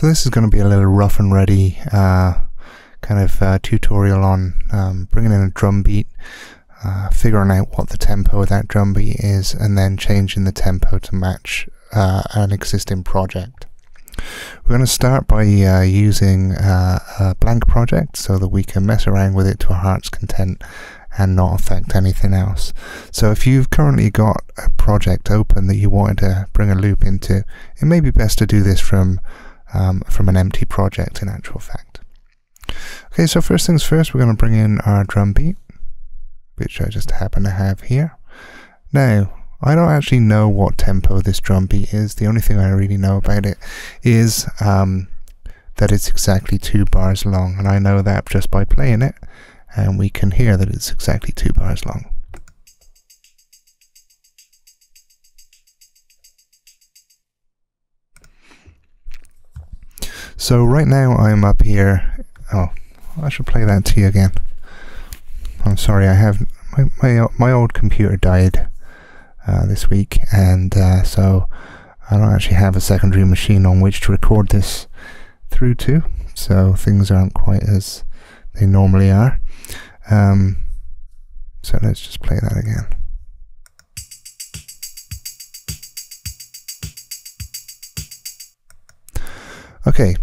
So this is going to be a little rough and ready kind of tutorial on bringing in a drum beat, figuring out what the tempo of that drum beat is, and then changing the tempo to match an existing project. We're going to start by using a blank project so that we can mess around with it to our heart's content and not affect anything else. So if you've currently got a project open that you wanted to bring a loop into, it may be best to do this from an empty project in actual fact. Okay, so first things first, we're going to bring in our drum beat, which I just happen to have here. Now, I don't actually know what tempo this drum beat is. The only thing I really know about it is that it's exactly 2 bars long, and I know that just by playing it, and we can hear that it's exactly 2 bars long. So right now I'm up here. Oh, I should play that to you again. I'm sorry, I have my old computer died this week, and so I don't actually have a secondary machine on which to record this through to, so things aren't quite as they normally are. So let's just play that again. Okay,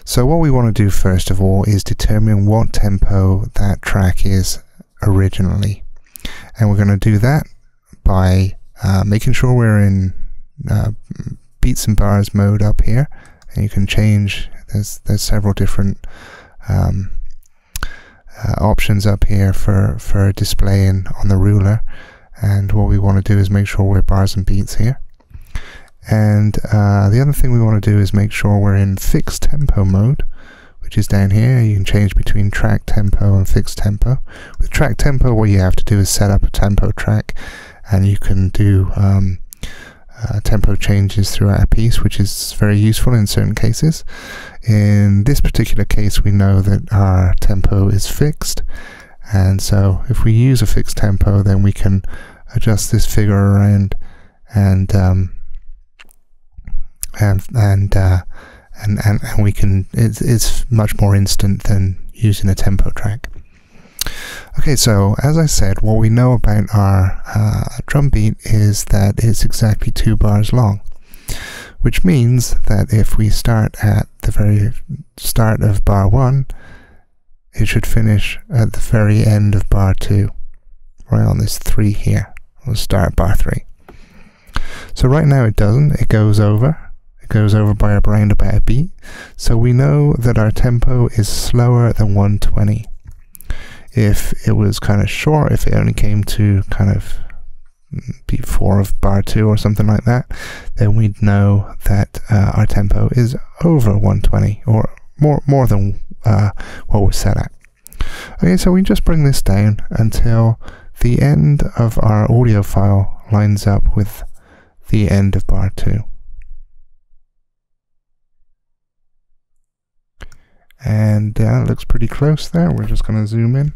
so what we want to do first of all is determine what tempo that track is originally, and we're going to do that by making sure we're in beats and bars mode up here, and you can change. There's several different options up here for displaying on the ruler, and what we want to do is make sure we're bars and beats here. And the other thing we want to do is make sure we're in fixed tempo mode, which is down here. You can change between track tempo and fixed tempo. With track tempo, what you have to do is set up a tempo track, and you can do tempo changes throughout a piece, which is very useful in certain cases. In this particular case, we know that our tempo is fixed, and so if we use a fixed tempo, then we can adjust this figure around and we can. It's much more instant than using a tempo track. Okay, so as I said, what we know about our drum beat is that it's exactly 2 bars long, which means that if we start at the very start of bar 1, it should finish at the very end of bar 2, right on this 3 here. We'll start bar 3. So right now it doesn't, it goes over by around about a beat, so we know that our tempo is slower than 120. If it was kind of short, if it only came to kind of beat 4 of bar 2 or something like that, then we'd know that our tempo is over 120, or more than what we're set at. Okay, so we just bring this down until the end of our audio file lines up with the end of bar 2. And it looks pretty close there. We're just going to zoom in.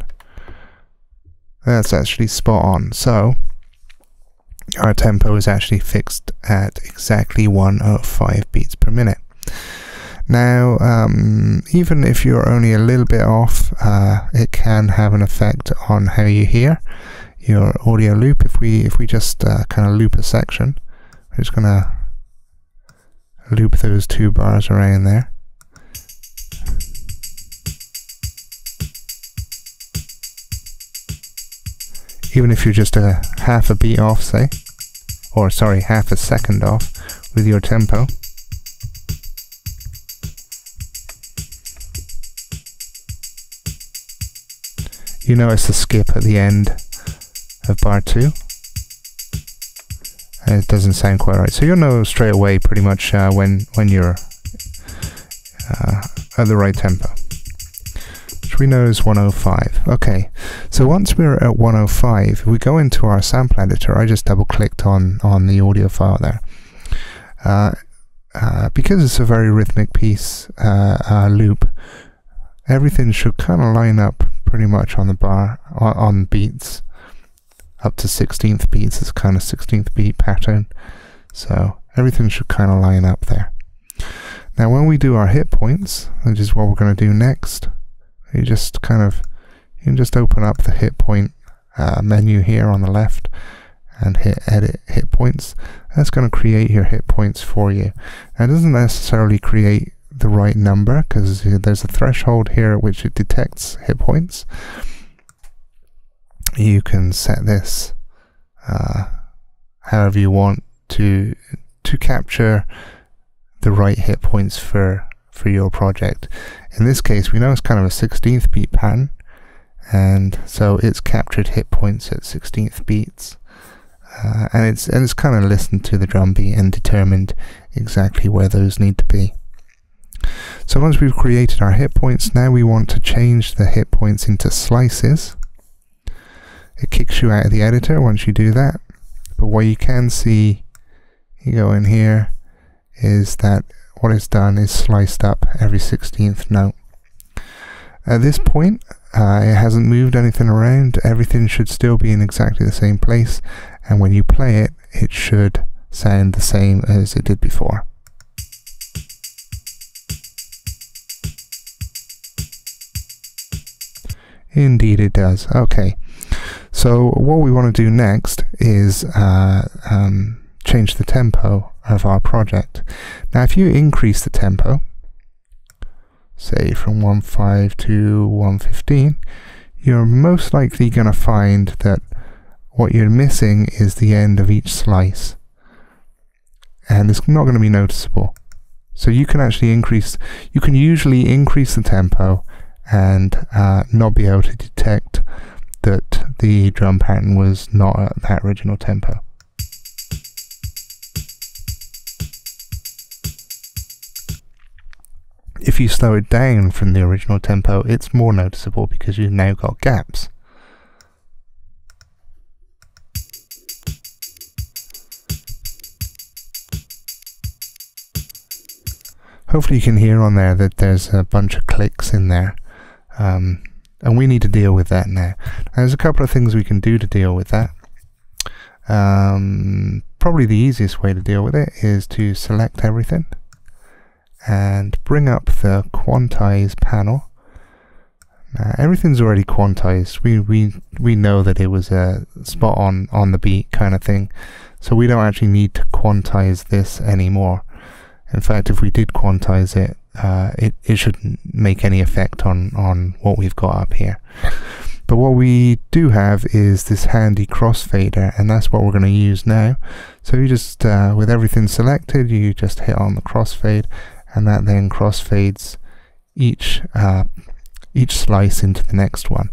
That's actually spot on. So our tempo is actually fixed at exactly 105 beats per minute. Now, even if you're only a little bit off, it can have an effect on how you hear your audio loop. If we just kind of loop a section, we're just going to loop those 2 bars around there. Even if you're just a half a beat off, say, or sorry, half a second off with your tempo, you notice the skip at the end of bar 2, and it doesn't sound quite right. So you'll know straight away pretty much when you're at the right tempo, which we know is 105. Okay, so once we're at 105, if we go into our sample editor, I just double clicked on the audio file there. Because it's a very rhythmic piece, loop, everything should kind of line up pretty much on the bar, on beats, up to 16th beats. It's kind of 16th beat pattern, so everything should kind of line up there. Now when we do our hit points, which is what we're going to do next, you can just open up the hit point menu here on the left and hit edit hit points. That's going to create your hit points for you. Now it doesn't necessarily create the right number because there's a threshold here at which it detects hit points. You can set this however you want to capture the right hit points for your project. In this case, we know it's kind of a 16th beat pattern, and so it's captured hit points at 16th beats, and it's kind of listened to the drum beat and determined exactly where those need to be. So once we've created our hit points, now we want to change the hit points into slices. It kicks you out of the editor once you do that, but what you can see, you go in here, is that what it's done is sliced up every 16th note. At this point, it hasn't moved anything around. Everything should still be in exactly the same place, and when you play it, it should sound the same as it did before. Indeed it does. Okay, so what we want to do next is change the tempo of our project. Now if you increase the tempo, say from 1.5 to 1.15, you're most likely going to find that what you're missing is the end of each slice, and it's not going to be noticeable. So you can actually usually increase the tempo and not be able to detect that the drum pattern was not at that original tempo. If you slow it down from the original tempo, it's more noticeable because you've now got gaps. Hopefully you can hear on there that there's a bunch of clicks in there, and we need to deal with that now. There's a couple of things we can do to deal with that. Probably the easiest way to deal with it is to select everything and bring up the quantize panel. Everything's already quantized. We know that it was a spot on the beat kind of thing, so we don't actually need to quantize this anymore. In fact, if we did quantize it, it shouldn't make any effect on what we've got up here. But what we do have is this handy crossfader, and that's what we're going to use now. So you just, with everything selected, you just hit on the crossfade, and that then crossfades each slice into the next one.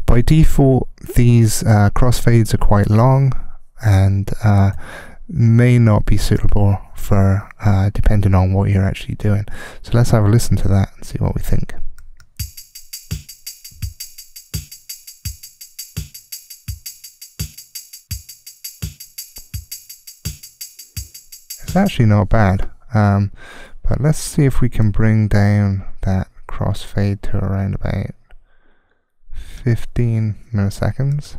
By default, these crossfades are quite long and may not be suitable for depending on what you're actually doing. So let's have a listen to that and see what we think. It's actually not bad. But let's see if we can bring down that crossfade to around about 15 milliseconds.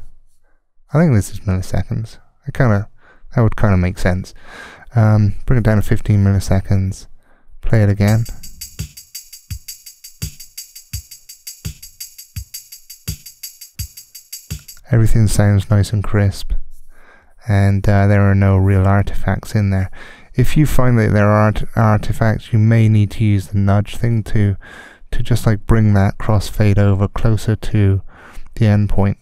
I think this is milliseconds. That would kind of make sense. Bring it down to 15 milliseconds. Play it again. Everything sounds nice and crisp, and there are no real artifacts in there. If you find that there are artifacts, you may need to use the nudge thing to just like bring that crossfade over closer to the end point.